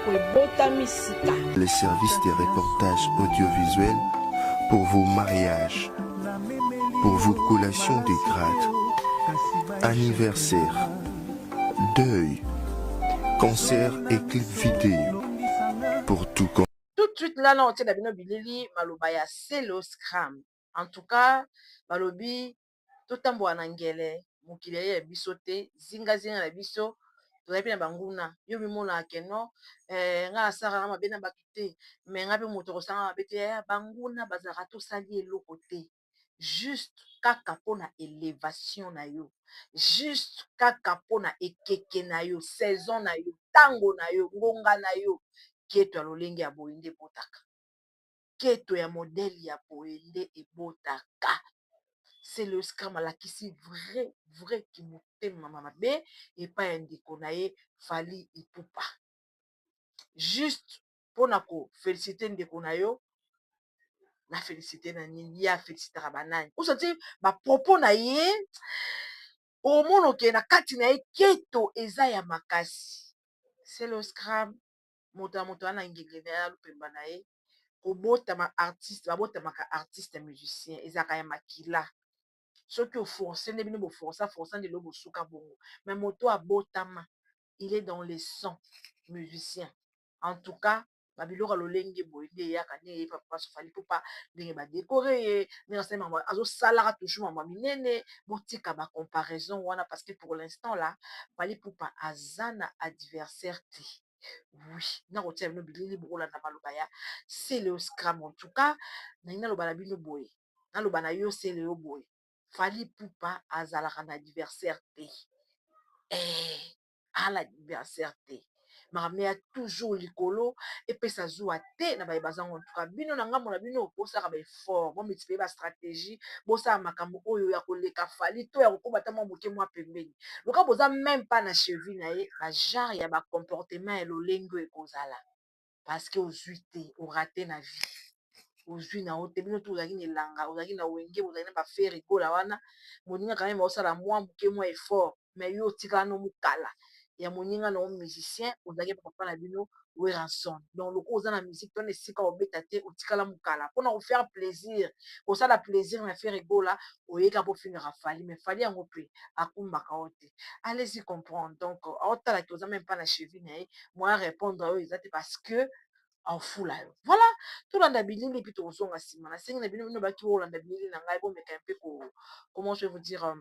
Les services de reportage audiovisuel pour vos mariages, pour vos collations de grade, anniversaire, deuil, concert et clip vidéo. Pour tout de suite là, on tient la bilili, malobaya, c'est le scram. En tout cas, malobi, tout en bois n'angele, mukile ya bisote, zinga la biso, tolapi na banguna, yo bimona keno, nga sara nga mabena bakite, mais nga pe moto sanga mabete banguna bazarato sali côté. Juste kaka pona élévation na yo, juste kaka pona ekeke na yo, saison na yo, tango na yo, ngonga na yo, keto ya lolenge ya boyende botaka, keto ya modèle ya boyende ebotaka. C'est le scram alakisi vrai qui motema mabe et pas indiko na ye Fally Ipupa. Juste pona ko féliciter ndeko na yo, na féliciter na nini ya féliciter banani. Osati ba propos na ye o mono ke na kati na ye keto eza ya makasi. C'est le scram moto ana ngenge na lupemba na ye kobotama artiste, babotamaka artiste musicien ezaka ya makila. Soki forcé ne bino bo força de lobo suka bongo, mais moto abotama, il est dans les sons musiciens. En tout cas, babiloko lolenge boyende yaka ne papa Fally Ipupa ndenge ba décorer ne nse mama azo salara toujours mama minene botika ba comparaison wana parce que pour l'instant là Fally Ipupa azana adversaire te. Oui, na rotia bino bilili bokola na malobaya, c'est le scram. En tout cas, na loba na bino boye, na loba na yo c'est le boye. Fally Ipupa azalaka na adversaire te. À l'adversaire te. Maramea toujours likolo et puis ça joue à te na ba bazango. En tout cas, bino na ngambo na bino bosaka ba effort, bon multiplier ba stratégie, bosa makambo oyo ya koleka Fally to ya kokobata mwa moke mwa pembeni. Loka boza même pas na cheville na ye, ba genre ya ba comportement ya lolengo ekozala. Parce que ozuite, o raté na vie. Ozwi na ote bino to ozalaki na elanga, ozalaki na wenge, ozalaki na bafe rigola wana moninga quand même osala mwa moke mwa effort, mais yo otikala no mokala ya moninga na musicien ozalaki papa na bino Weranson. Donc loko oza na musique to na esika obeta te otikala mokala mpona kofaire plaisir, kosala plaisir na fe rigola oyeka po finira Fally, mais Fally yango mpe akumbaka o te. Allez-y comprendre. Donc aotalaki oza même pas na cheville na ye moya répondre oyo eza te parce que en foule. Voilà, tout l'anda billing et puis tout son asima. La scène bino no baki olanda billing na ngai bon mais un peu comment je vais vous dire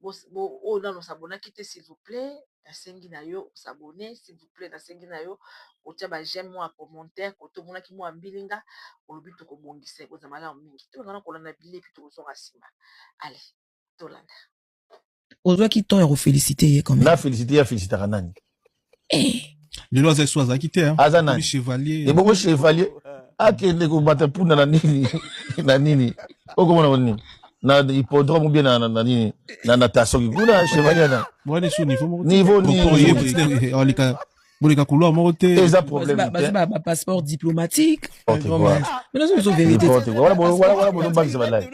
oh non s'abonner quitter s'il vous plaît. La scène na yo s'abonner s'il vous plaît. La scène na yo otia ba j'aime moi commentaire ko to mona ki mo ambilinga o lobi to ko bongisa ko zamala mingi. Tout ngana ko landa billing et puis tout son asima. Allez, tout l'anda. Ozwa ki to ya féliciter quand même. Na féliciter ya féliciter kanani. Le loi est soit quitté hein. Azana chevalier. Et bon chevalier akende ko bata punda na nini na nini. Okomona woni. Na hippodrome bien na nini na natation kuna chevalier na. Bon sur niveau ni boleka couloir moté. Eza problème. Ba passeport diplomatique. Mais non c'est vérité. Voilà bon banki balai.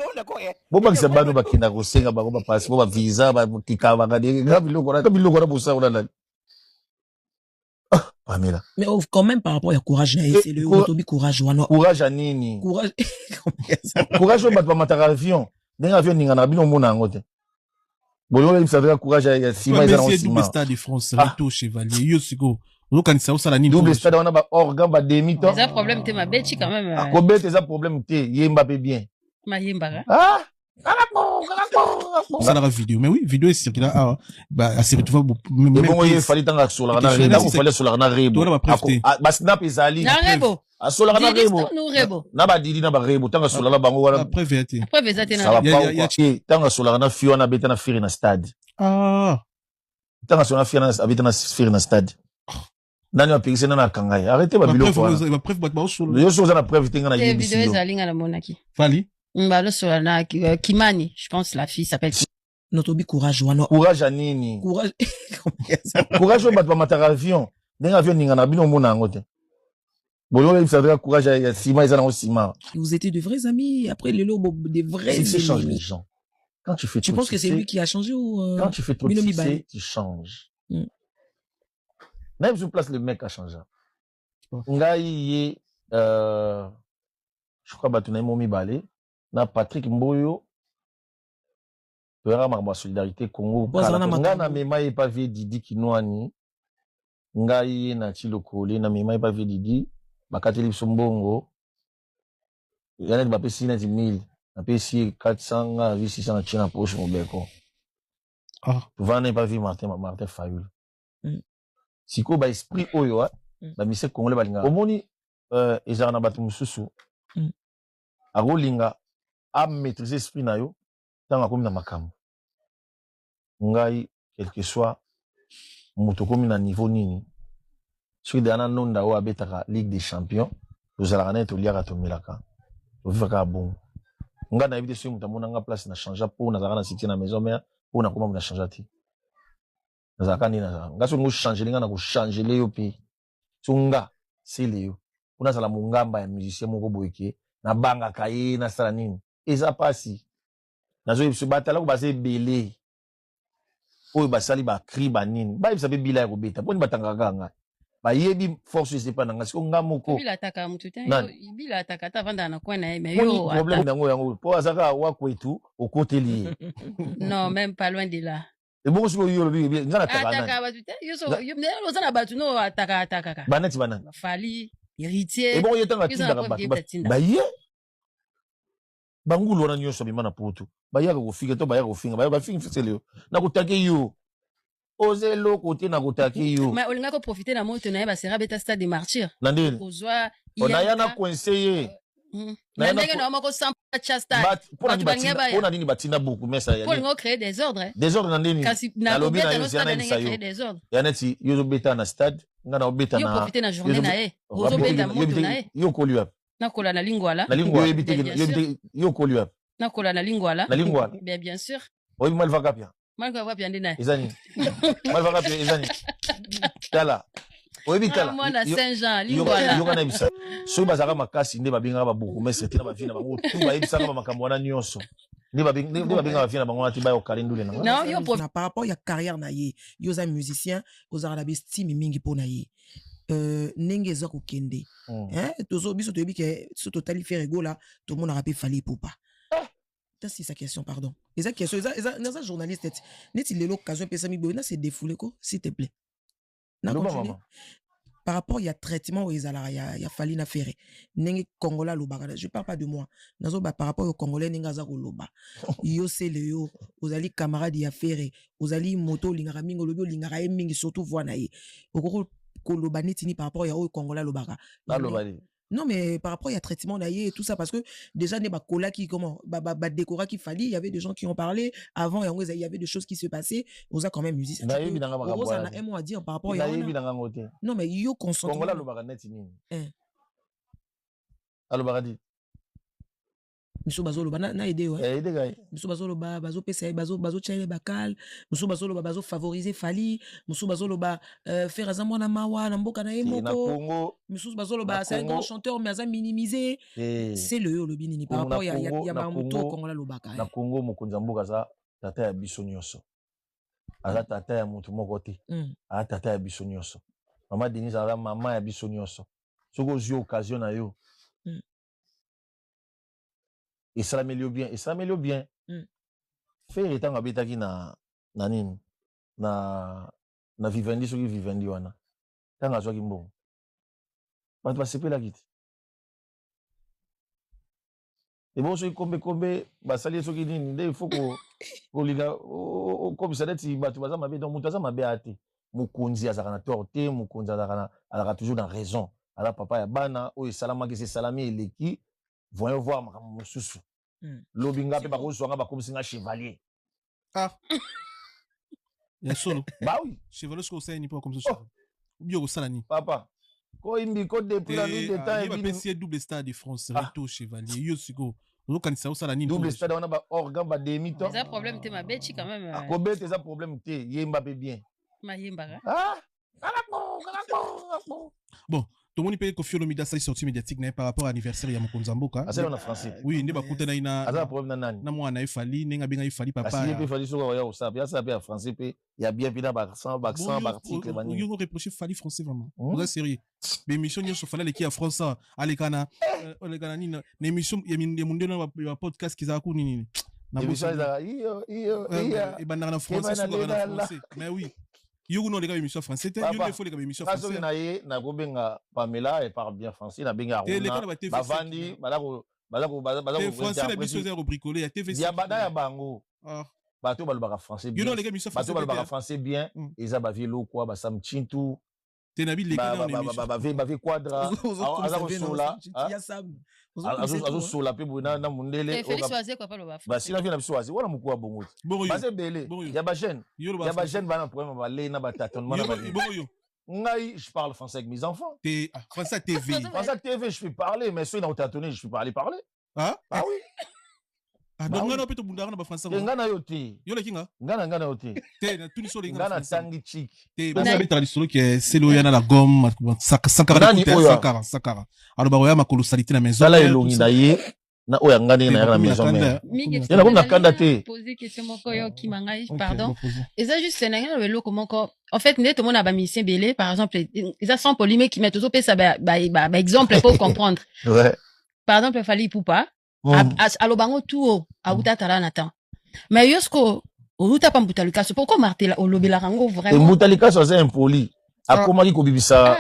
Bon banki sabano bakina ko senga ba passeport ba visa ba kikaba ngadi ngabiloko na bosa ona. Pamela. Mais quand même par rapport à courage, c'est le Otobi courage. Courage à nini? Courage. Courage au battre ma avion. D'un avion n'inga na bino mona ngote. Bon yo savez courage ya sima ils ont double stade de France, Rito Chevalier, yo siko. Yo kanisa osala nini? Double stade on a ba organ ba demi temps. C'est un problème te ma bête quand même. Ko bête c'est un problème te yemba pe bien. Ma yemba. Ah! Ça la vidéo mais oui vidéo est circulée ah bah assez retrouvé même il fallait tant sur la rebo il fallait sur la rebo ba snap ezali na rebo sur la rebo na ba didi na ba rebo tant sur la bango wana preuve te na tant sur la fio na beta na firi na stade tant sur la fio na beta na firi na stade nani wa pingise na kangai arrêtez ba biloko ba preuve ba sur yo so na preuve tinga na yebisi vidéo ezali nga na monaki Fally Kimani, je pense la fille s'appelle Notobi courage courage à nini courage courage au battre ma avion d'un avion n'inga na bino mona ngote bon il savait courage ya sima ils ont sima vous étiez de vrais amis après les lobes des vrais ennemis change les gens quand tu fais tu penses que c'est lui qui a changé ou quand tu fais trop tu changes Même sur place, le mec a changé. Ngai, je crois que tu as Momi Balé, na Patrick Mboyo, tu verras ma solidarité Congo. Nga na mema ye pas vie Didi Kinouani, ngai na Chilokole, na mema ye pas vie Didi, bakateli biso mbongo, yana di bapesi 1000, na pesi 400, nga 600 na china poche mobeko. Tu vas na pas vie Martin Fayul. Siko ba esprit oyo, ba mise Congolais balinga. Omoni, ezara na batu mususu, agolinga, a maîtriser esprit na yo, tanga komi na makambo. Ngai, quel que soit, moto komi na niveau nini, soki dana nonda o abetaka Ligue des Champions, tozalaka na to liaka to milaka. To vivaka bon. Nga na éviter soki moto amona nga place na changer po na zaka na siti na maison mère, po na koma na changer ti. Na zaka ni na zaka. Nga so ngo changer nga na ko changer le yo pe. So nga, c'est le yo. Ona sala mungamba ya musicien moko boyeke, na banga kaye na sala nini. Eza pasi. Nazo yebso batala ko base belé. Oyo basali ba cri ba nini. Ba yebsa be bila ya kobeta. Poni batanga kanga. Ba yebi force c'est pas nanga siko nga moko. Bila ataka mutu te. Bila ataka ta vanda na kwana mais yo problème nango yango. Po azaka wa kwetu au côté lié. Non, même pas loin de là. Et bon siko yo lobi ngana ataka. Ataka ba tute. Yo so yo na batu no ataka. Baneti banana. Fali héritier. Et bon yetanga tinda ba. Ba ye bangulu wana nyonso bimana poto bayaka kofika to bayaka kofinga bayaka finga fitseleo na kutake yo oze lo côté na kutake yo mais olinga ko profiter na moto na ba sera beta stade de martyr nandele kozwa ona na conseiller na ndenge na moko sans chasta pona nini batina beaucoup mais ça ya pour ngo créer des ordres nandele kasi na lobeta no stade na créer des ordres ya neti yo beta na stade ngana obeta na yo profiter na journée na e ozo beta moto na e yo koliwa nakola na lingwala yo koliwa nakola na lingwala bien sûr oyi malva kapia ndina ezani malva kapia ezani tala oyi bitala mwana Saint-Jean lingwala yo kana bisa so bazaka makasi nde babinga ba buku mais c'était na ba vina bango tu ba ibisa ba makambo wana nyonso nde babinga ba vina bango ati ba yo kalendule na non yo par rapport ya carrière na ye yo za musicien ozara na bestime mingi pona ye ndenge eza kokende tozo biso toyebi ke so totali faire ego là tout le monde aura pu fali poupa c'est sa question pardon eza question eza journaliste neti lelo occasion pesa mi boina c'est défoulé ko s'il te plaît na continue par rapport il y a traitement où ezala ya fali na faire ndenge congolais lobaka je parle pas de moi nazo par rapport au congolais ndenge za ko loba yo c'est le yo ozali camarade ya faire ozali moto lingara mingo lobi lingara mingi surtout voix na ye okoko koloba neti par rapport ya au congolais lobaka non mais par rapport à traitement d'ailleurs et tout ça parce que déjà ne kola qui comment décora qui fallait il y avait des gens qui ont parlé avant il y avait des choses qui se passaient on a quand même musicien on a un mot à dire par rapport à non mais yo concentre congolais lobaka neti nini alobaka dit miso bazolo na aider aider gay miso bazolo bazo pesa bazo chele bakal miso bazolo bazo favoriser fali miso bazolo faire azamwa na mawa na mboka na emoko miso bazolo c'est un grand chanteur mais aza minimisé c'est le binini par rapport ya mamuto kongola lobaka na Congo mokonza mboka za tata ya biso nyonso aza tata ya mutu moko te aza tata ya biso nyonso mama Denise aza mama ya biso nyonso soko zio occasion na yo et ça l'améliore bien faire étant abetaki na nini na vivendi soki vivendi wana tanga azwaki mbongo bato basepelaki te et bon soki kombe basali soki nini nde il faut kolinga okomisa neti bato baza mabe donc moto aza mabe ate mokonzi azalaka na tort te mokonzi alaka toujours na raison ala papa ya bana oyo esalamaki esalami eleki voyons voir makambo mosusu lobinga pe bakozwanga bakomisinga chevalier ya solo bah oui chevalier ce qu'on sait ni pas comme ça bio ça ni papa ko imbi ko depuis la nuit de temps il va passer double stade de France rito chevalier yo siko lokanisa ça ni double stade on a ba organ ba demi temps ça problème te ma bechi quand même ko bete ça problème te yemba pe bien ma yemba ah bon tout le monde peut Koffi Olomide ça sorti médiatique par rapport à l'anniversaire ya Mokonzi Mboka. Ah, c'est en français. Oui, ne ba kuta na ina. Ah, ça problème nani. Na mwana ifali, nenga benga ifali papa. Parce qu'il fallait sur ya ça, bien ça bien français il y a bien bien accent article bani. Yo reprocher fali français vraiment. Vous êtes sérieux. Mais émission yo fallait les qui a français, alekana ni na émission ya munde na podcast qui za ku nini. Na émission za et bana na français sur na français. Mais oui. Yo non les gars émission français, yo il faut les gars émission français. Parce que na gobenga Pamela et parle bien français, na benga Aruna. Bavandi balako français la biso zéro bricolé à TV. Ya bana ya bango. Bato balobaka français bien. Yo non les gars émission français. Bato balobaka français bien, eza ba vielo quoi ba Sam Chintu. Tenabi les gars ba quadra. Azakosola. Azosola pe bona na mundele. Félix Oazé quoi pas le baf. Ba sina vient na biso wazi, wana mukwa bongo. Base belé. Ya ba jeune. Ya ba jeune bana problème ba le na ba tâtonnement na ba. Ngai, je parle français avec mes enfants. Français TV. Français TV, je peux parler, mais ceux qui ont tâtonné, je peux pas aller parler. Ah oui. Ah donc ngana pe to bundara na français. Ngana yote. Yo le kinga? Ngana yote. Te na tuni so le ngana tangi chic. Te ba sabe tradition que c'est lo yana la gomme sakara. Alors ba ya makolo salite na maison. Sala elongi na ye na oya ngani na maison mère. Yana comme na kanda te. Poser question moko yo ki mangai pardon. Et ça juste na ngana le comment en fait net tout le monde a ba musicien belé par exemple ils a sans polémique qui met toujours ça ba exemple pour comprendre. Ouais. Par exemple Fally Ipupa alobango tout a utatala natan. Mais yosko uta pa Mbutalika c'est pourquoi martela olobela rango vraiment. Mbutalika c'est impoli. Akomaki ko bibisa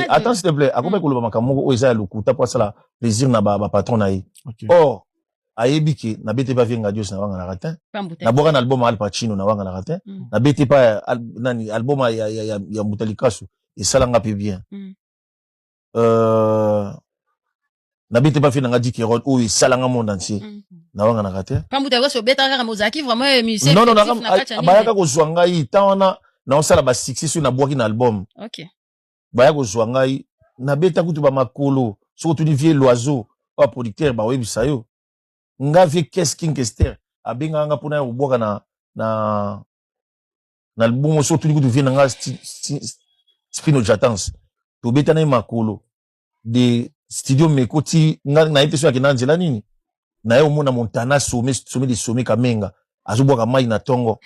attends s'il te plaît akomaki ko loba makamoko o eza lokuta pour ça la plaisir na ba patron na ye. Or ayebiki na bete pa vienga Dios na wanga na ratin. Na boka na album Al Pacino na wanga na ratin. Na bete pa nani album ya Mbutalika so et ça langa pe bien. Na bete pa fi nanga dikeron o salanga monde entier na wanga na kate pa mbuta so beta kaka mozaki vraiment musicien non bayaka ko zwanga yi tawana na osala ba succès na bwaki na album OK bayaka ko zwanga yi na beta kutu ba makolo so tu vie l'oiseau pa producteur ba webisa yo nga vie qu'est-ce king Esther abenga nga pona ya bwaka na album so tu kutu vie nga spino jatance to beta na makolo de studio mekoti na ite so akina nzela nini na yo mona Montana sommet kamenga azobwaka mai na tongo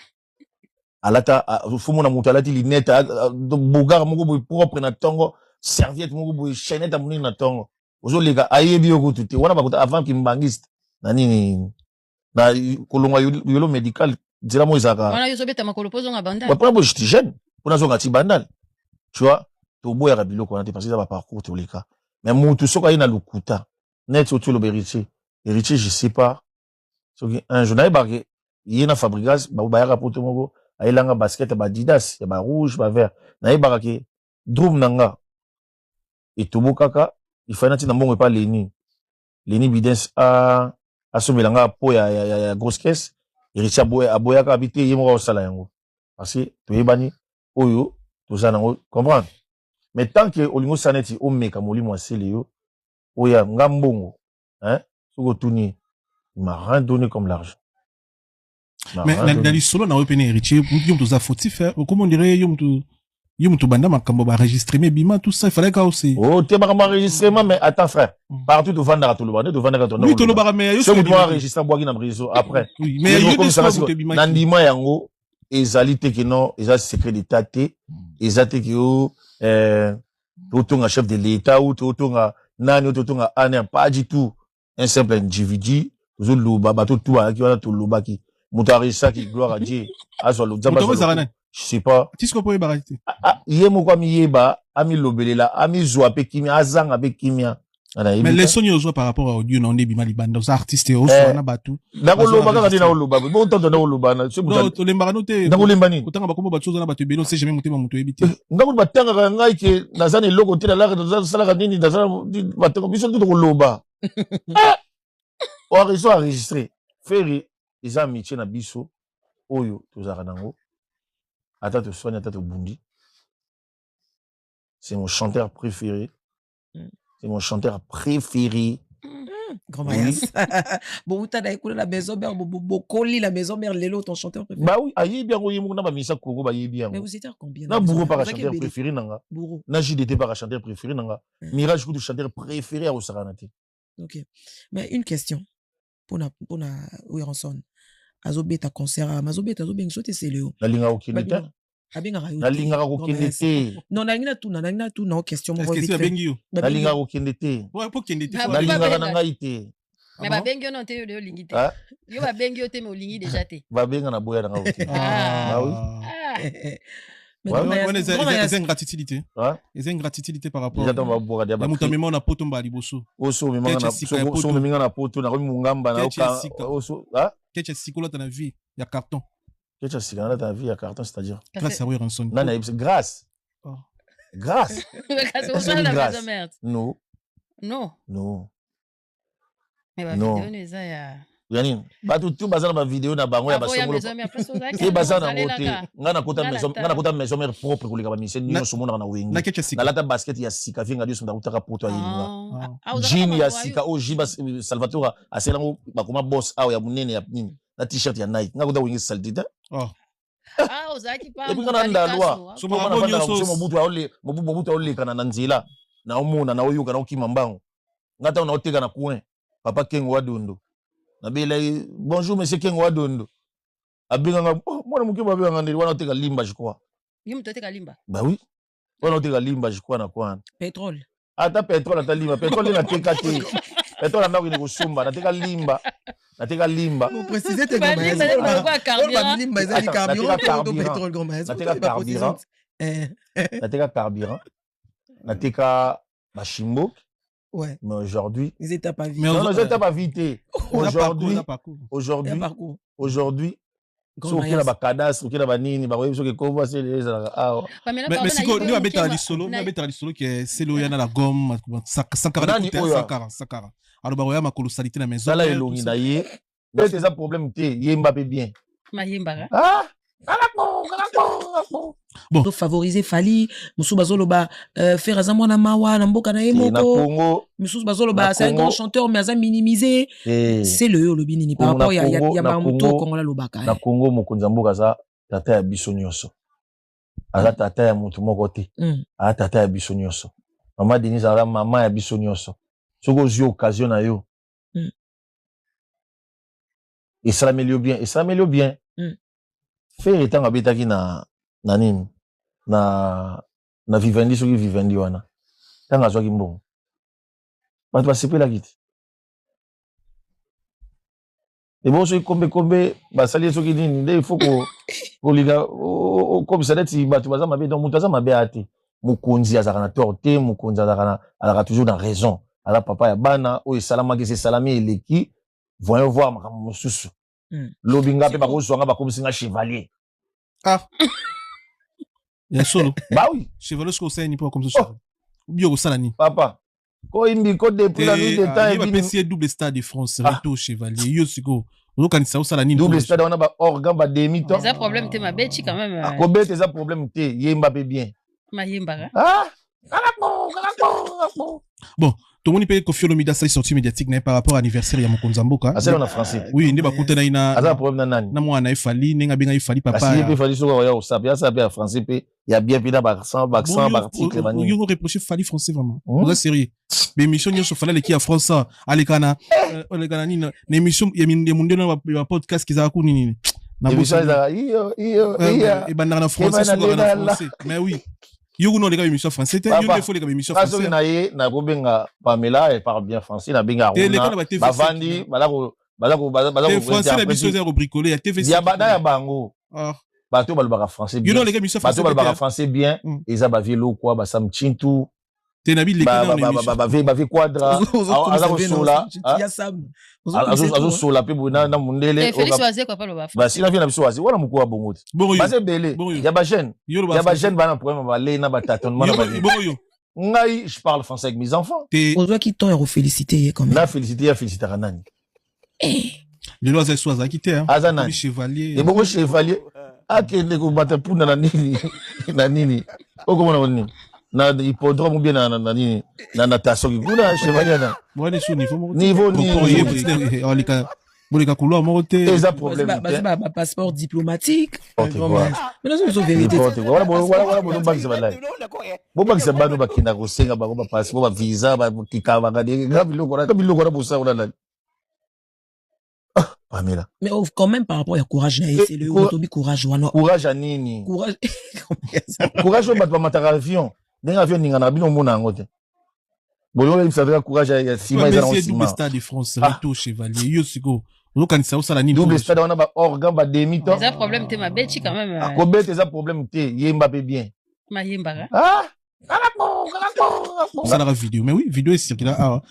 alata fumo na moto alati linette bugara moko boy propre na tongo serviette moko boy chaînette amuni na tongo ozoleka ayebi yo kutu te wana bakuta avant kimbangiste na nini na kolonga yolo medical nzela mo izaka wana yo sobeta makolo pozo nga bandal ba prebo j'étais jeune pona zonga ti bandal tu vois to boya biloko wana te parce que ça va parcours te oleka. Mais mutu soka ina lukuta net au tulo héritier je sais pas soki un journal barke yena fabrigas ba ya rapoto moko ailanga basket ba Adidas ya ba rouge ba vert na yebaka ke drum nanga etubu kaka il faut nati na mbongo pa Leni Bidens a somelanga po ya grosse caisse héritier aboya ka habiter yemo ko sala yango parce que to yebani oyo to za nango comprendre. Mais tant que olingo saneti o meka molimo asele yo oya ngambongo hein soko tuni m'a rien donné comme l'argent. Mais dans les solos na open héritier yom to za fautif comment on dirait yom to banda makambo ba enregistrer mais bima tout ça il fallait ka aussi oh te ba enregistrement mais attends frère partout to vendre to lo bande to vendre to oui to lo ba mais yo so doit enregistrer boagi na réseau après oui mais yo des solos to bima nandima yango ezali te que non ezali secret d'état te ezate que yo totonga chef de l'état ou totonga nani totonga ane pas du tout un simple individu zo loba bato tout aki wana to loba ki mutarisa ki gloire à Dieu aso lo zamba je sais pas tisko po barati yemo kwa miyeba ami lobelela ami zwa pe kimia azanga pe kimia mais les sons yo par rapport à audio non debi mali banda aux artistes au so na batu na ko loba ka dina loba bon tonto na loba na c'est bon to lemba no te na ko lemba ni otanga bakombo batu na batu belo c'est jamais mutema muto ebiti ngako batanga ngai ke nazani loko te na la sala nini nazana batanga biso to ko loba o enregistré faire les amitiés na biso oyo tozaka nango ata to soigner ata to bundi c'est mon chanteur préféré. C'est mon chanteur préféré. Grand Mayas. Bon, tu as écouté la maison mère, Bokoli, la maison mère, Lélo, ton chanteur préféré. Bah oui, aïe bien, oui, mon nama misa Congo, bah bien. Mais vous étiez à combien? Na Bourreau par chanteur préféré nanga. Bourreau. Na JDT par chanteur préféré nanga. Mirage coup chanteur préféré à Osaranati. Ok. Mais une question pour na Wiranson. Azobe ta concert à Mazobe ta Azobe ngsote c'est Léo. La linga okindete. La linga okindete. Non, na tout na question mo vite. La linga okindete. Ouais, pour kindete. La linga na ngaite. Mais ba bengi on te yo lingite. Yo ba bengi yo te mo lingi déjà te. Ba benga na boya na ngaite. Bah oui. Mais c'est une gratitude. C'est une gratitude par rapport à mutamema na poto mba liboso. Oso memanga na so memanga na poto na mungamba na oka oso Qu'est-ce que c'est dans la vie? Il y a carton. Qu'est-ce que c'est dans la vie? Il y a carton, c'est-à-dire grâce à Wiranson. Non, grâce. Grâce. Grâce. Non. Non. Non. Mais la vidéo n'est pas ya. Yani, ba tout bazana ba vidéo na bango ya ba songolo. Et bazana ngote. Ngana kota maison mère propre ko leka ba mission nyo so mona na wengi. Na lata basket ya sika vinga dio so ndakutaka poto ayinga. Jean ya sika o jiba Salvatore aselango bakoma boss aw ya munene ya nini. Na t-shirt ya Nike. Ngakota wengi saltita. Ozaki pa. Et puis kana ndalwa. So mobutu ole kana na nzela. Na omona na oyuka na okima mbango. Ngata na oteka na coin. Papa Kengo Wadondo. Bonjour, monsieur Kengo Wadondo. Abinganga, moi, mon keba binganga, on a été à Limba, je crois. Il m'a été à Limba. Bah oui. On a été à Limba, je crois, na quoi. Pétrole. Ah, t'as pétrole à ta Limba. Pétrole, il a été caté. Pétrole, a marqué au Sumba. Na été à Limba. Na été à Limba. Vous précisez, t'es comme ça. Limba, ils ont dit carburant, pétrole, comme ça. Na été à carburant. Na été à carburant. Na été à Bashimbo. Ouais. Mais aujourd'hui, ils étaient pas vite. Non, ils étaient pas vite. Aujourd'hui, so qui na ba cadastre, qui na ba nini, ba so que comment c'est les mais si ko ni ba beta li solo que c'est lo yana la gomme sakara alors ba ya makolo salité na maison. Ça là elongi na ye. Peut-être ça problème té, yemba pe bien. Ma yemba. Ah! Bon, favoriser Fali, Moussou Bazoloba, faire Azamwana Mawa, Namboka na Emoko, Moussou Bazoloba, c'est un grand chanteur, mais Azam minimisé. C'est le Binini. Par rapport, il y a Bamuto, Kongola Lobaka. Na Congo, Mokonzamboka, ça, tata ya bisonyoso. Aza tata ya mutu mokote. Aza tata ya bisonyoso. Maman Denise, aza maman ya bisonyoso. Soko zi occasion na yo. Et ça l'améliore bien. Faire étant habitaki na nini na vivendi soki vivendi wana tanga zwaki mbongo bato basepela kiti et bon soki kombe basali soki nini nde il faut ko liga comme ça neti bato baza mabe donc mutu aza mabe ate mokonzi azaka na tort te mokonzi azaka toujours na raison ala papa ya bana oyo esalamaki se salami eleki voyons voir makambo mosusu lobinga pe bakozwanga bakomisinga chevalier. Ah. Il y a solo. Bah oui. Chevalier ce qu'on sait ni pas comme ça. Bien au salani. Papa. Ko imbi ko depuis la nuit de temps il va passer double stade de France retour chevalier. Yo siko. Ozo kanisa au salani. Double stade on a ba organ ba demi temps. C'est un problème te ma bête quand même. Ah ko bête c'est un problème te yemba pe bien. Ma yemba. Ah. Bon. Tout le monde peut confier le média ça sorti médiatique par rapport à l'anniversaire ya Mokonzamboka. Ah c'est en français. Oui, ne ba kuta na ina. Asa problème na nani? Na mwana ifali, nenga benga ifali papa. Parce qu'il fali so ya osapia ça bien français pe il y a bien pina ba accent article mani. Yo reprocher fali français vraiment. On est sérieux. Mais mission yo so fala qui a français alekana ni na émission ya munde na podcast qui za ku nini. Na émission za iyo et bandana français sur na français. Mais oui. Yo non les gars émission français yo il faut les gars émission français parce que na bobenga Pamela elle parle bien français na benga Rona bavandi balako français la biso zéro bricolé ya TV ya bada ya bango bato balobaka français bien yo non les gars émission français bato balobaka français bien eza ba vielo quoi ba samchintu tenabi les gars ba quadra aza ko sola ya sam azo sola pe bona na mundele Félix Oazé quoi pas le ba ba sina vient na biso wazi wala mukwa bongoti ba se belé ya ba jeune bana problème ba le na ba tâtonnement na ba ngai je parle français avec mes enfants on doit qui t'ont féliciter quand même na féliciter nani le loisir soisa qui t'es azana chevalier et bon chevalier akende ko bata puna na nini oko mona nini na hippodrome bien na natation kuna chevalier na Moi sur niveau eza problème ba passeport diplomatique mais non c'est vérité voilà bon bakisa balai bo bakisa bano bakina kosenga bango ba passeport ba visa ba kikaba ngade ngabiloko na bosa ona Pamela. Mais quand même par rapport à courage c'est le Otobi courage wana. Courage à nini? Courage. Courage au battre matara avion. D'un avion ninga na bino mona ngote. Bon il savait courage à Sima ils ont Sima. Double stade de France, Rito Chevalier, yo siko. Ono kanisa osala nini? Double stade on a ba organ ba demi temps. C'est un problème te ma bête quand même. Ko bête c'est un problème te Yemba pe bien. Ma Yemba. Ah ça la vidéo mais oui vidéo est circulée à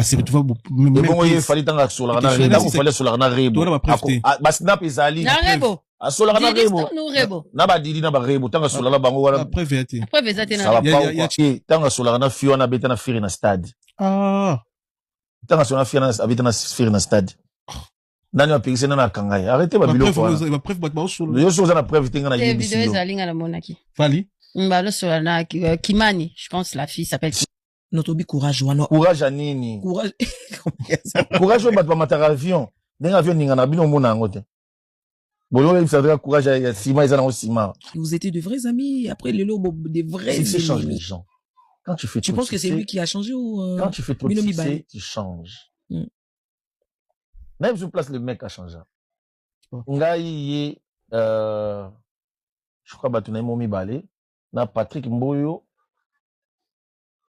c'est retrouvé mais bon il fallait tant sur la rana il fallait sur la rana rebo ba snap ezali na rebo sur la rana rebo na ba didi na ba rebo tant sur la bango wala après VT na tant sur la rana fio na beta na firi na stade tant sur la firi na beta na firi na stade nani apikise na kangai arrêtez ba biloko ba preuve ba sur yo so na preuve tinga na yindi vidéo ezali na monaki fali Kimani, je pense la fille s'appelle Notobi courage wana. Courage à nini? Courage. Courage au battre matara avion. D'un avion ninga na bino mona ngote. Bon il savait courage à Sima ils ont Sima. Vous étiez de vrais amis après les lots des vrais amis. Tu changes les gens. Quand tu fais tu penses que c'est lui qui a changé ou quand tu fais trop de tu changes. Même sur place le mec a changé. Ngai je crois batuna momi balé. Na Patrick Mboyo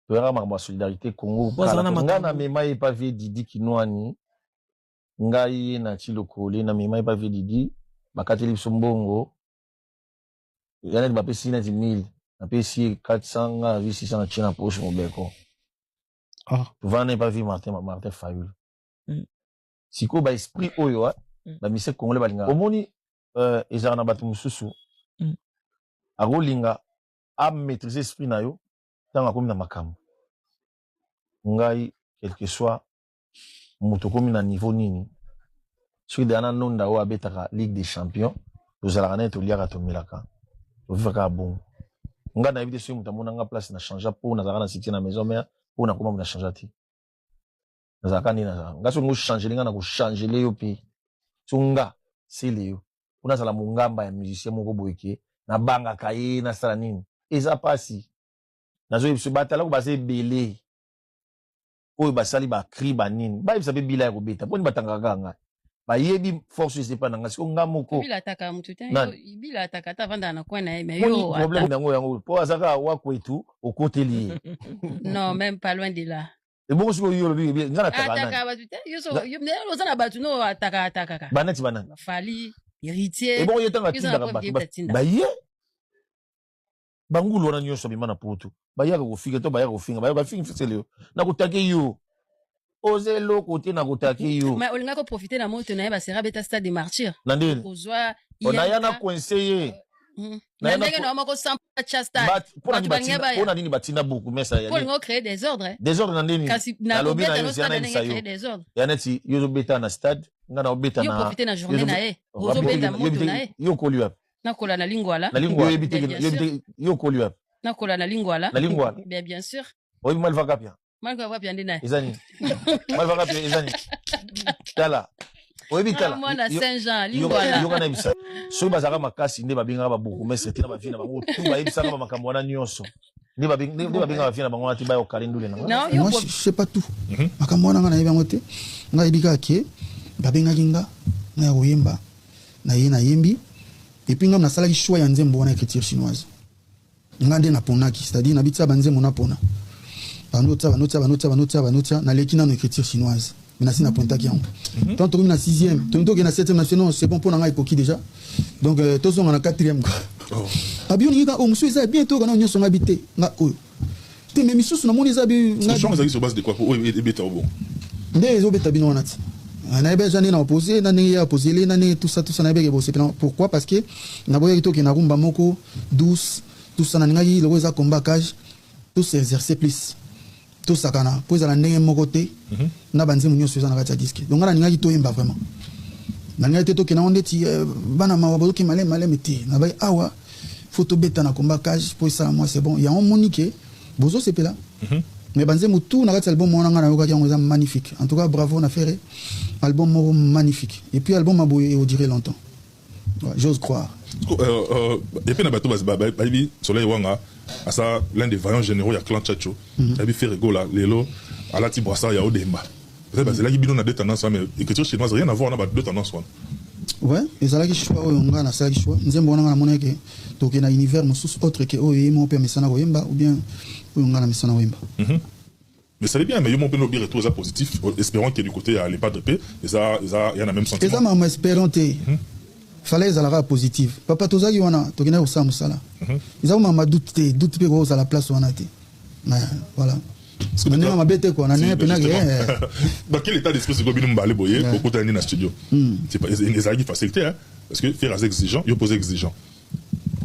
toyaka ma solidarité Congo nga na mema ye pa vie Didi Kinwani ngai na Chilokole na mema ye pa vie Didi bakateli biso mbongo yana ba pesi na 10,000 na pesi 400 nga 600 na china poche mobeko vana pa vie Martin Fayulu siko ba esprit oyo ba mise congolais balinga omoni ezana batu mususu agolinga a maîtriser l'esprit na yo tant comme na makambo ngai quel que soit moto comme na niveau nini celui de ana nonda o abetaka Ligue des Champions tozalaka na to liaka to milaka to vivaka bon nga na éviter celui moto mona nga place na changer pour na zaka na cité na maison mais pour na koma na changer ti na zaka ni na nga so ngo changer nga na ko changer le yo pi sunga c'est le una sala mungamba ya musicien moko boyeke na banga kaye na sala nini eza pasi nazo yebisa batala ko base belé oyo basali ba cri ba nini ba yebisa be bila ya kobeta poni batanga kanga ba yebi force c'est pas nanga siko ngamoko bila ataka mutu te bila ataka ta vanda na kwa na mais yo problème nango yango po azaka wa kwetu okoteli non même pas loin de là et bon siko yo lobi ngana ataka ba te yo so yo ne ozana batu no ataka banati fali héritier et bon yo tanga tindaka batu ba ye bangulo na nyonso bimana poto bayaka kofika to bayaka kofinga bayaka finga fitseleo na kutake yo ozelo côté na kutake yo mais olinga ko profiter na moto na ba sera beta stade de martyr nandeni kozwa ona yana conseiller na ndenge na moko sans chasta pona nini batina beaucoup mais ça pour ngo créer des ordres nandeni na lobi na yo yana créer des ordres yaneti yo beta na stade ngana obeta na yo profiter na journée na e ozo beta moto na e yo koliwa nakola na lingwala yo koliwa nakola na lingwala bien sûr oyi malvaka pia ndina ezani malvaka pia ezani tala oyi bitala mwana Saint-Jean lingwala yo kana bisa so bazaka makasi nde babinga ba beaucoup mais c'était na ba vina bango tout ba ibisa ba makambo na nyonso nde babinga ba vina bango ati ba yo kalindule na moi je sais pas tout makambo na ngana yebango te ngai bika ke babinga kinga na oyemba na yembi et puis ngam na salaki choix ya nzembo wana écriture chinoise ngande na ponaki c'est-à-dire na bitsa banzembo na pona banota na leki na écriture chinoise mais na sina pointaki yango tant to na 6e to na 7e na non c'est bon pour nga époque déjà donc to zonga na 4e quoi abioni nga o musu eza bientôt kana nyonso ngabité nga oyo te mais misusu na moni eza bi nga change sur base de quoi pour ebeta bon nde zo beta bino wana ti na ebe jane na opposé na ngi opposé les na tout ça na ebe bo c'est pourquoi parce que na boya to ke na rumba moko douce tout ça na ngi le za combat cage tout s'exercer plus tout ça kana pour ça na ndenge moko te na banze munyo so na kati disque donc na ngi to yemba vraiment na ngi to ke na onde ti bana ma waboki malé meti na bay awa photo beta na combat cage pour ça moi c'est bon il y a un monique Bozo c'est là. Mais banze mutu na kati album mona ngana yoka yango magnifique. En tout cas bravo na faire album magnifique. Et puis album a beau durer longtemps. Ouais, j'ose croire. Et puis na bato babi soleil wanga asa l'un des vaillants généraux ya clan Chacho. Babi fait rigola lelo ala ti brassard ya Odemba. Peut-être parce que là il bidon a deux tendances mais écriture chinoise rien à voir on a deux tendances. Ouais, et ça là qui choix on a ça qui choix. Nzembo na mona ke to ke na univers mosus autre que oyo mo pe mesana Oyemba ou bien on a mesana Oyemba. Mais ça va bien, mais il y a un peu de retour positif, espérant qu'il y ait du côté à l'EHPAD de paix, et ça, il y en a même sentiment. Et ça, maman, espérant que fallait que ça positive. Papa, tout ça, il y en a, tu connais où ça, Moussala. Ils ont maman doute que à la place où on a été. Voilà. Parce que maintenant, ma bête, quoi, on a un peu dans quel état d'esprit c'est que nous allons boyer pour côté dans le studio? C'est pas une facilité, hein, parce que faire assez exigeant, il pose exigeant.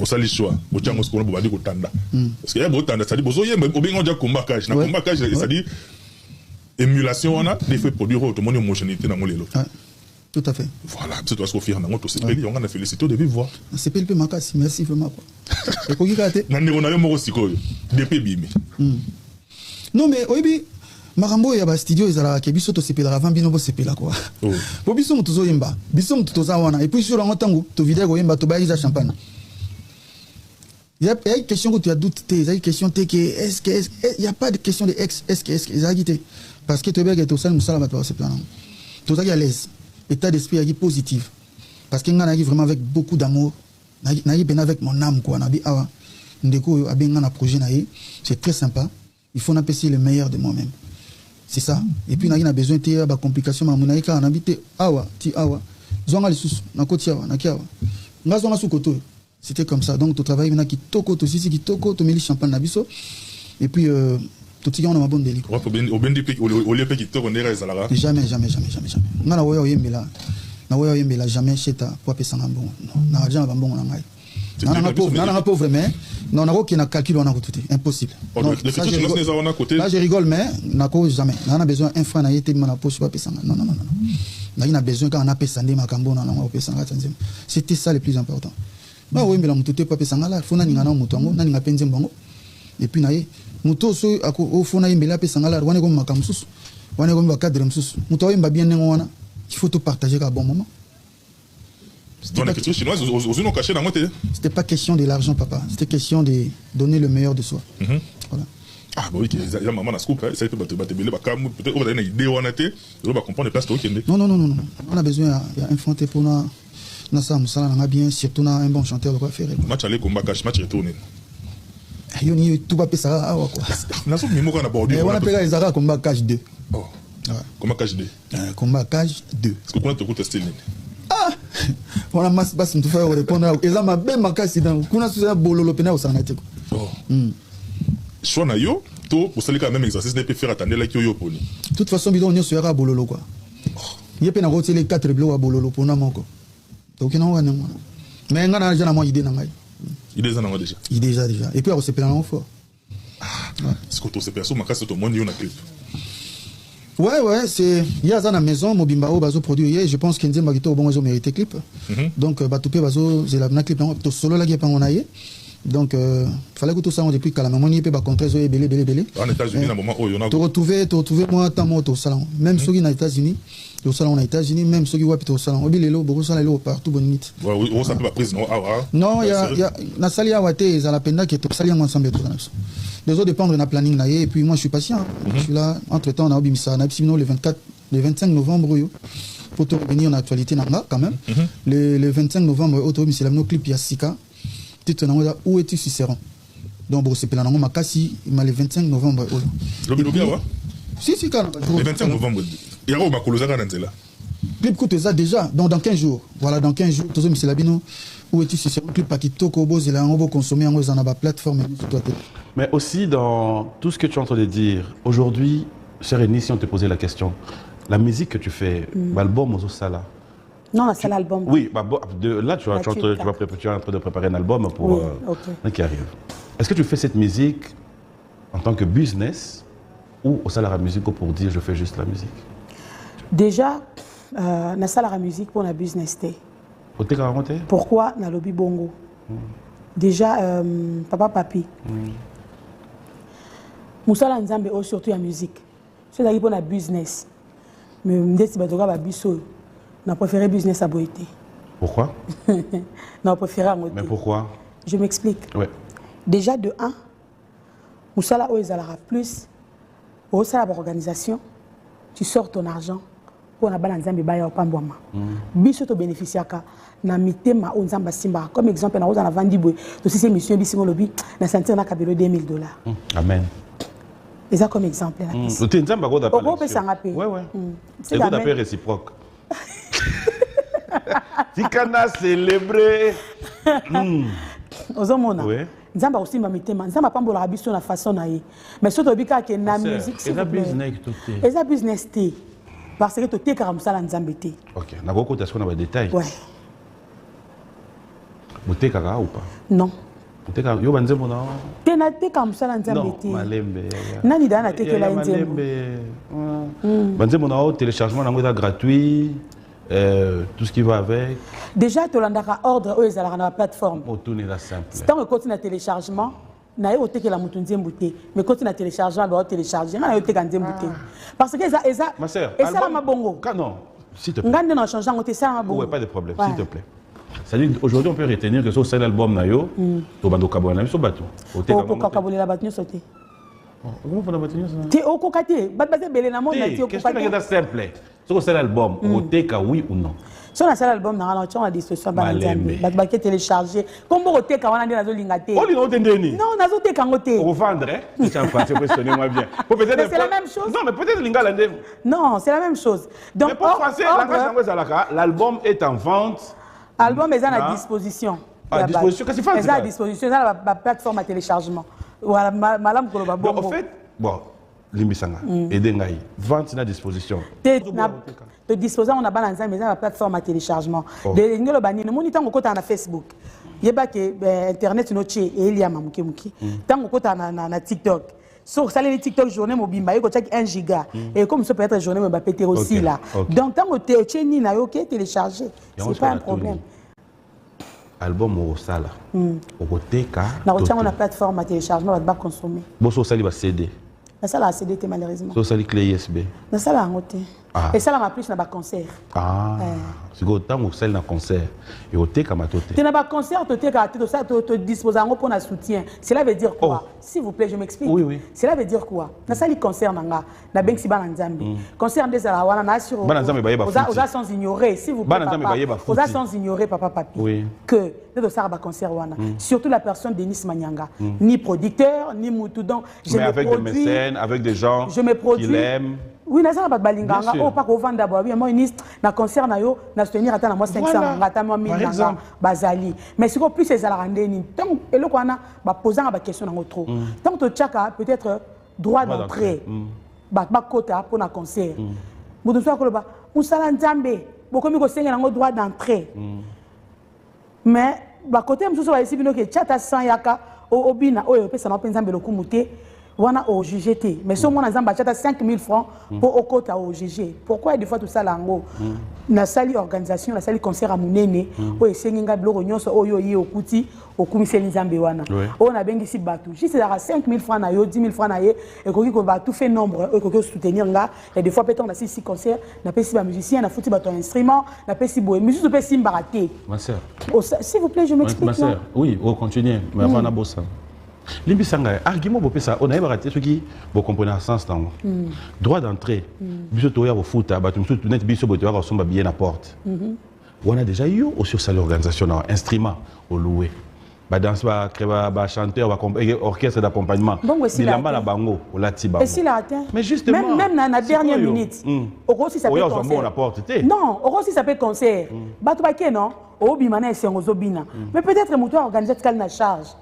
Au sali choix au tchango ce qu'on a besoin de tanda parce que y a beaucoup tanda ça dit bozo yemba au bien on dit combat cash na combat cash ça dit émulation on a des faits produire tout le monde homogénéité dans mon lelo tout à fait voilà c'est toi ce qu'on fait on a tout c'est peli on a félicité de vivre voir c'est peli peu makasi merci vraiment quoi et pour qui kate na ndeko na yo moko sikoyo depuis bimi non mais oyebi makambo ya ba studio ezala ke biso to sepela avant bino bo sepela quoi bo biso mutu zo yemba biso mutu to za wana et puis sur un tango to vidéo ko yemba to ba isa champagne. Il y a une question que tu as douté, il y a une question que est-ce que il y a pas de question de est-ce que parce que tu es au sein de Moussala va se plaindre. Tout ça qui est à l'aise, état d'esprit qui est positif parce que ngana vraiment avec beaucoup d'amour, naïe ben avec mon âme quoi, nabi awa ndeko a ben ngana projet naïe, c'est très sympa. Il faut n'apaiser le meilleur de moi-même. C'est ça. Et puis naïe a besoin de ba complication ma monaïka en habité awa ti awa. Zonga le sous na kotia na kiawa. Ngazonga sous koto. C'était comme ça. Donc, tu travailles maintenant qui toko, tu sais qui toko, tu mets le champagne nabiso. Et puis, tout ce qui est ma bonne délit. Au bien du pays, au lieu qui toko, on est là. Jamais. Non, na woya oyembela. Na woya oyembela jamais chez ta pour payer 100 bon. Non, na argent va bon na ngai. Na pauvre mais non na qui na calcul on a tout impossible. Là je rigole mais na cause jamais. Na a besoin un franc na yete na poche pas payer 100. Non. Na a besoin quand on a payé 100 makambo na on payer 100. C'était ça le plus important. Bah oui mais la mutu pas pesa ngala fona ninga na mutu ngo nani ngapenze mbongo et puis naye mutu so ako fona imbela pesa ngala wane ko makamsusu wane ko cadre msusu mutu wa imba bien ngo wana il faut tout partager à bon moment. Dans la culture chinoise aux uno caché dans moté. C'était pas question de l'argent papa, c'était question de donner le meilleur de soi. Voilà. Ah bah oui il y a maman na scoop ça peut te belé ba kam peut-être on a une idée on a été on va comprendre les places to kende. Non on a besoin il y a un fonté pour na ça on a bien surtout un bon chanteur quoi faire match aller combat cash match retourner yoni tout pas ça ah quoi na so mimo kana bordu on appelle les arabes combat cash 2 oh combat cash 2 combat cash 2 est-ce que qu'on te coûte style ah on a masse basse tout faire répondre et ça m'a bien makasi dans kuna so bololo pena osanate oh soit na yo to pour cela quand même exercice ne peut faire attendre là qui yo poni de toute façon bidon on sera bololo quoi il pena roter les 4 bleus à bololo pour na moko donc non on mais ngana jana mo idée na ngai idée za na déjà déjà et puis on se prend en fort ce que tu sais perso makasi to monde yo na clip ouais c'est il y a ça na maison mobimba o bazo produire je pense que Nzemba Gito bon ils mérité clip donc batupé bazo c'est la clip to solo là qui pas on aille donc fallait que tout ça on depuis que la maman n'y peut pas contrer zo belé en États-Unis na moment on a to retrouver moi tant moto salon même ceux qui na États-Unis au salon aux États-Unis même ceux qui voient plutôt au salon obilelo beaucoup ça là partout bonne minute ouais on ça peut pas prise non il y a na sali à wate za la penda qui est sali ensemble tout dans ça les autres dépendre na planning là et puis moi je suis patient je suis là entre temps on a obimisa na bimino le 25 novembre pour te revenir en actualité nanga quand même le 25 novembre auto c'est la clip Yassika titre na où es-tu Cicéron donc bon c'est plan na makasi le 25 novembre lobby wa si quand le 25 novembre il y a ma kolozaka na nzela clip coûte ça déjà donc dans 15 jours voilà dans 15 jours tous monsieur Labino où es-tu Cicéron clip pas qui toko bozela on va consommer en dans la plateforme mais aussi dans tout ce que tu es en train de dire aujourd'hui cher Eni si on te posait la question la musique que tu fais l'album aux Sala. Non, c'est l'album. Oui, là tu es en train de préparer un album pour qui arrive. Est-ce que tu fais cette musique en tant que business ou au salaire à musique pour dire je fais juste la musique? Déjà, na salaire à musique pour la business. Pourquoi na lobby bongo? Déjà, papa papi. Moussala Nzambe surtout la musique. C'est là pour la business. Mais ndeti batoka ba biso. On a préféré business à Boité. Pourquoi? On a préféré à Moté. Mais pourquoi? Je m'explique. Ouais. Déjà de 1, Moussala Oezalara plus, au sein de l'organisation, tu sors ton argent pour la balance Nzambe baya au Pambouama. Biso to bénéficiaka na mitema o Nzamba Simba. Comme exemple, na oza na vandi boy. To si c'est mission bisingo lobi na sentir na kabelo $2000. Amen. Et ça comme exemple. Tu es Nzamba ko d'appel. Ouais ouais. C'est ko d'appel réciproque. Tikana célébrer. Ozomona. Oui. Nzamba aussi ma mitema. Nzamba pambola biso na façon na ye. Mais surtout bika ke na musique c'est ça business tout est. Et ça business té. Parce que tout est comme ça la Nzamba té. OK. Na ko kotation na ba détails. Ouais. Boté kaka ou pas? Non. Boté kaka yo banzembo na. Té na té comme ça la Nzamba té. Non, malembe. Nani dana té que la Nzamba. Banzembo na téléchargement na ngota gratuit. Tout ce qui va avec. Déjà, tu as ordre où ils allaient dans la plateforme. Tant que continue à téléchargement, na yo teke la mutunzi mbouté. Mais continue à téléchargement, bah télécharger, na yo teke ande mbouté. Parce que ça, ma sœur, et ça ma bongo. Non, s'il te plaît. Ngande na changeant on te ça ma bongo. Ouais, pas de problème, s'il te plaît. C'est-à-dire aujourd'hui on peut retenir que sur l'album na yo, to bando kabona, so bato. O te kabona la batnu sauté. Comment on a battu ça? Tu au kokate, batbate belé na monde na ti au kokate. Question est simple. Sur l'album, o te ka oui ou non? Sur l'album na on a discussion ba nzambe. Batbate télécharger. Comme o te ka wana ndi nazo lingate. O lingo tendeni. Non, nazo te ka ngote. Pour vendre, hein? Tu as fait questionner moi bien. C'est la même chose. Non, mais peut-être lingala ndem. Non, c'est la même chose. Donc mais pour français, l'album est en vente. L'album est à disposition. À disposition, qu'est-ce que tu fais? À disposition, c'est la plateforme à téléchargement. Voilà, madame Koloba. Donc en fait, bon, Limbisanga, Edengaï, vente à disposition. De disposant, on a balancé la plateforme à téléchargement. De l'ingélo bani, nous monitons au côté na Facebook. Yeba que internet notre et il y a mamuki muki. Tant au côté na TikTok. Sur ça les TikTok journée mobimba, il y a 1 giga. Et comme ça peut être journée mobile péter aussi là. Donc tant au tchéni na OK télécharger. C'est pas un problème. Album au sala. Au côté ka. Na on a plateforme à téléchargement va consommer. Bon so sali va CD. Na sala a CD malheureusement. So sali clé USB. Na sala ngote. Et ça, ma plus na ba concert. Ah. C'est que autant au sel na concert. Et au te kamatote. Tu n'as pas concert, tu te disposant pour un soutien. Cela veut dire quoi? S'il vous plaît, je m'explique. Oui, oui. Cela veut dire quoi? Na sali concert nanga, na bengi ba nzambe. Concert des ala wana na sur. Ba nzambe ba yeba. Oza sans ignorer, s'il vous plaît. Ba nzambe ba yeba. Oza sans ignorer papa papi. Oui. Que de ça ba concert wana. Surtout la personne Denis Manyanga, ni producteur, ni moutou donc je me produis. Mais avec des mécènes, avec des gens qui l'aiment. Oui, na ça ba balinganga o pas ko vanda bo oui moi ministre na concert na yo na soutenir ata na moi 500 ngata moi 1000 nganga bazali mais si ko plus ces ala rendeni tant eloko wana ba posant ba question na trop tant to tchaka peut-être droit d'entrée ba kota pour na concert mutu so ko ba musala nzambe bokomi ko senga na droit d'entrée mais ba côté msusu ba isibino ke chata 100 yaka obina oyo pesa na penza mbelo kumute wana au GGT mais ce monde nzamba chata 5000 francs pour au quota au GG. Pourquoi des fois tout ça lango na sali organisation na sali concert à munene o esenginga bloko nyonso oyo yi okuti okumiseli nzambe wana o na bengi si batu juste à 5000 francs na yo 10000 francs na ye et koki ko ba tout fait nombre e koki soutenir nga et des fois peut-être on a 6 concerts na pesi ba musicien na futi ba ton instrument na pesi boy musique to pesi mbaraté ma sœur s'il vous plaît je m'explique ma sœur oui on continue mais avant na bossa Limbisanga, argument pour ça, on a raté ce qui vous comprenez à sens dans droit d'entrée. Biso toya au foot, batum tout net biso botoya au somba bien à porte. On a déjà eu aussi sur l'organisation instrument au louer. Ba danse ba créba ba chanteur ba orchestre d'accompagnement. Bilamba la bango au latiba. Et s'il a atteint mais justement même dans la dernière minute. Au gros si ça peut concert. Non, au gros si ça peut concert. Batu ba ke non, au bimana c'est ngozobina. Mais peut-être muto organiser na charge.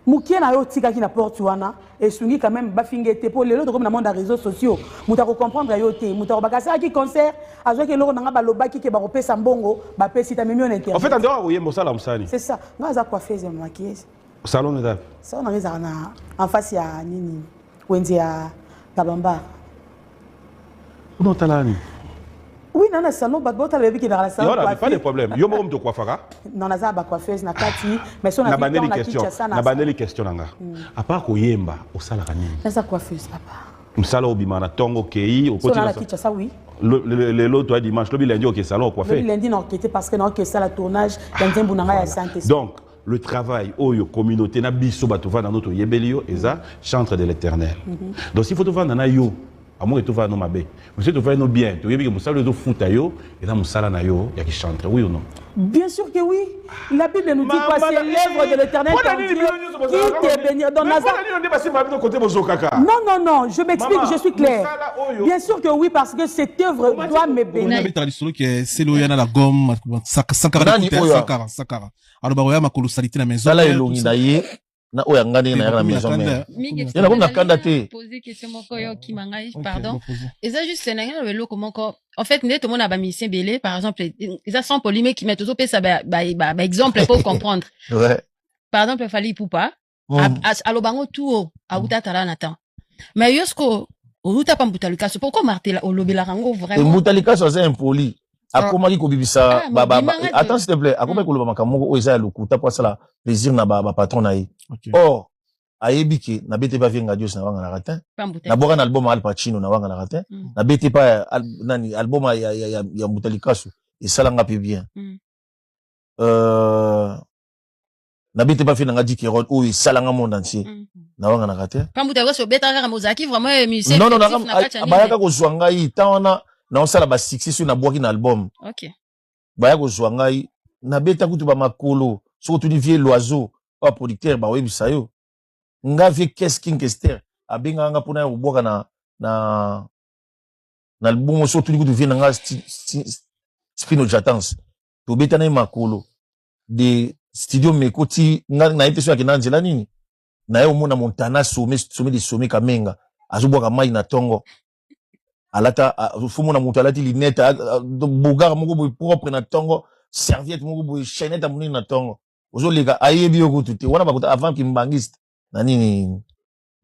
Mouké na yo tika ki na porte wana et sungi quand même ba fingete pour les autres comme dans monde des réseaux sociaux muta ko comprendre yo te muta ko bakasa ki concert azo ke loko nanga ba lobaki ke ba ko pesa mbongo ba pesi ta mimi on internet. En fait en dehors oui mo sala msani. C'est ça. Ngaza quoi faire ma maquillage. Salon de table. Ça on arrive en face ya nini wenzi ya Kabamba. Uno talani. Oui, non, non, salon, bah, tu as qui dans la Il salon. n'y a pas de problème. Yo, moi, je coiffera. Non, on a ça, coiffeuse, na kati, mais si on a des on a questions. Na baneli question nanga. À part ko yemba, au sala kani. Ça coiffeuse, papa. Msala obimana tongo kei, au côté. On a ça, oui. L'autre dimanche, le lundi au salon au coiffé. Le lundi non, qui était parce que non, que ça la tournage, dans un bounanga ya santé. Donc, le travail, oyo communauté na biso batova dans notre yebelio, eza chantre de l'Éternel. Donc, s'il faut te vendre na yo. À moins que tu vas nous maber. Mais si tu vas nous bien, tu veux que Moussa le fout à yo, et dans Moussa na yo, il y a qui chante, oui ou non? Bien sûr que oui. La Bible nous dit quoi? C'est l'œuvre de l'Éternel qui te bénira. Dans Nazareth. Non, non, non, je m'explique, je suis clair. Bien sûr que oui, parce que cette œuvre doit me bénir. C'est le yana la gomme, Sakara. Alors, bah, ma colossalité la maison. Na oya ngani na la maison mais yana comme na candidaté poser question moko yo ki mangai pardon et ça juste sénégal le loko moko en fait net tout monde a ba mission belé par exemple ils a sans polymer qui met toujours ça ba exemple pour comprendre ouais par exemple fallait poupa à lobango tout a utatala natan mais yosko uta pa mbutalika pourquoi martela au lobela rango vraiment mbutalika c'est impoli akomaki kobibisa attends s'il te plaît akomaki koloba makamoko oyo eza ya lokuta po asala plaisir na ba patron na ye or ayebi ke na bete pa venga dios na wanga na ratin na boka na album Al Pacino na wanga na ratin na bete pa nani album ya Mutalikasu esalanga pe bien na bete pa fina nga dikeron oyo esalanga monde entier na wanga na ratin pa Mutalikasu beta kaka mozaki vraiment musicien non bayaka kozwa ngai tawana na osala ba succès sur na boki na album OK baya kozwa ngai na beta kutu ba makolo so tu vie l'oiseau pas producteur ba webisa yo nga vie King Kester abenga nga pona yo boka na album so tu kutu vie nga Spino Jatans to beta na makolo de studio mekoti nga na ite so akina nzela nini na yo mona Montana sommet Kamenga azuboka mai na tongo alata fumu na mutu alati lineta bugara moko boy propre na tongo serviette moko boy chaînette amuni na tongo ozoleka ayebi yokutu te wana bakuta avant kimbangiste na nini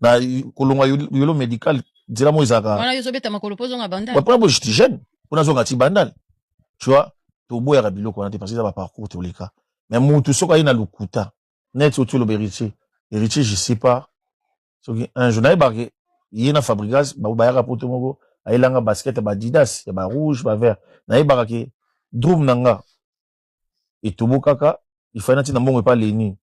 na kolongwa yolo medical dira mo izaka wana yo sobeta makolo pozo nga bandal ba bo j'étais jeune pona zonga ti bandal tu vois to boya ka biloko na te parce que ba parcours te oleka mais mutu soka ina lukuta net otu lo héritier je sais pas soki un journal barke yena fabrigas ba bayaka poto moko ailanga basket ba Adidas ya ba rouge ba vert na yebaka ke drum nanga etobo kaka ifana tina mbongo pa Leni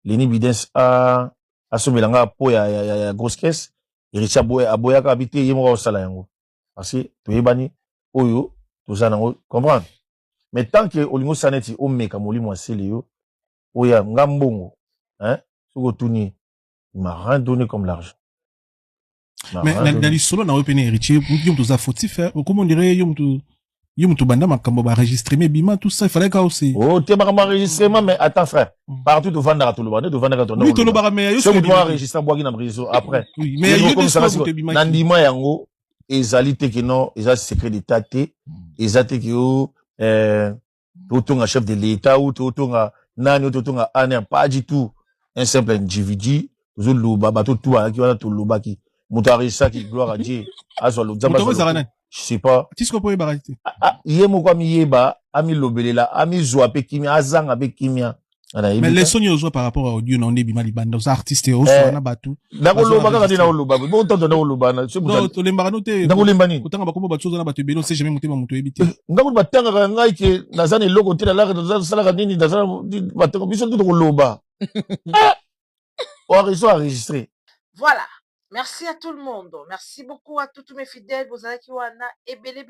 Bidens a somelanga po ya grosse caisse Richard aboyaka habité yemo sala yango parce que toyebani oyo tozana ngo comprendre mais tant que olingo saneti o meka molimo asele yo oya ngambongo hein soko tuni m'a rien donné comme l'argent. Mais dans les solos na open héritier yom to za fautif comment on dirait yom to banda makambo ba enregistrer mais bima tout ça il fallait ka aussi oh te makambo enregistrement mais attends frère partout to vendre to lobande to vendre to oui to lobara mais yo so to enregistrer boaki na réseau après oui mais yo comme ça na ndima yango ezali te que non eza secret d'état te eza te que totonga chef de l'état ou totonga nani totonga aner pas du tout un simple individu zo loba bato tout aki wana to lobaki Moutarisha qui gloire à Dieu. Je sais pas. Tu sais quoi pour y Yemo kwa miyeba, ami lobelela, ami zoape kimia, azang avec kimia. Mais les sons yo par rapport au Dieu non ne bima libanda aux artistes au na batu. Dako loba ka dina loba. Bon temps na loba na. Non, to lembano te. Dako lembani. Kutanga bakombo batu na batu beno c'est jamais monté muto ebité. Ngako batanga ka ngai ke nazana loko tela la ka sala ka nini nazana batanga biso tout ko loba. Enregistré. Voilà. Merci à tout le monde. Merci beaucoup à tous mes fidèles. Vous avez qui wana et belé.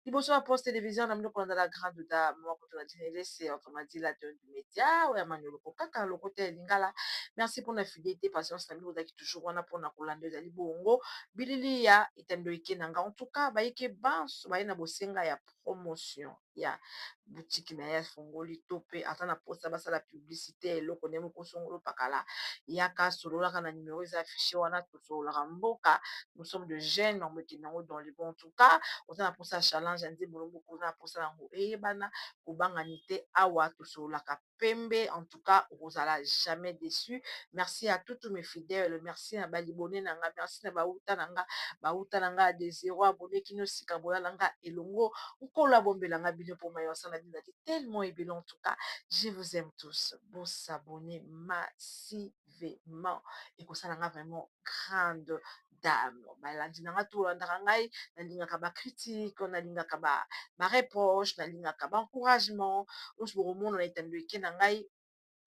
Liboso à poste télévision, on a mis dans la grande dame. Moi, quand on a dit, c'est autrement dit la donne du média. Ouais, Manuel Kokaka, le côté lingala. Merci pour la fidélité, patience. Vous avez toujours wana pour na kolande zali bongo. Bilili ya itendo ikenanga. En tout cas, ba ike bans, ba ina bosenga ya promotion. Ya boutique na ya fongoli topé. Atana poste basa la publicité. Lo konemo kosongolo pakala. Yaka solo la kana numéro affiché wana tout sur la ramboka. Nous sommes de jeunes en mettant dans les bons. En tout cas, on a pour ça challenge. Andi bolombo on a pour ça ngo e bana kubanga nite awa tout sur la pembe. En tout cas, Rosala jamais déçu. Merci à tous mes fidèles. Merci à Balibone Nanga. Merci à Bauta Nanga. Bauta Nanga de zéro abonné qui nous sikabola Nanga et Longo. On collabore Langa Bino pour Mayo Sanabina. Tellement et bien en tout cas. Je vous aime tous. Bon s'abonner massivement. Et que ça n'a vraiment grande dame. Balandi Nanga tout l'andarangai. Nalinga ba critique. Nalinga ba reproche. Nalinga ba encouragement. On se remonte dans les thèmes de Kenangai.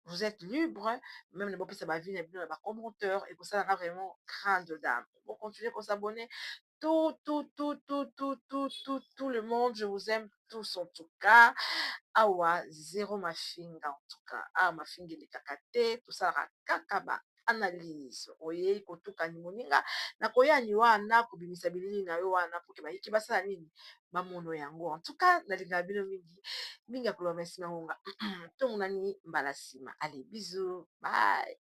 Vous êtes libre, même les bopis ça va venir dans les commentaires et que ça a vraiment grande dame. Pour continuer à s'abonner, tout le monde, je vous aime tous en tout cas. Awa, zéro ma finga en tout cas. Ah, ma finga de kakate, tout ça, kakaba. Analyse oye kotuka ni moninga na koya ni wana kubimisa bilini na yo wana pour que ba yiki basala nini bamono yango en tout cas nalinga bino mingi akolo merci ngonga to nani mbalasima allez bisous bye.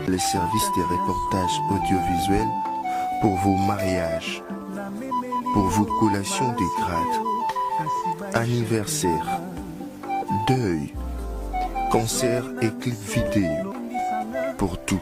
Les services de reportage audiovisuel pour vos mariages, pour vos collations de grade, anniversaire, deuil, concert et clip vidéo, pour tout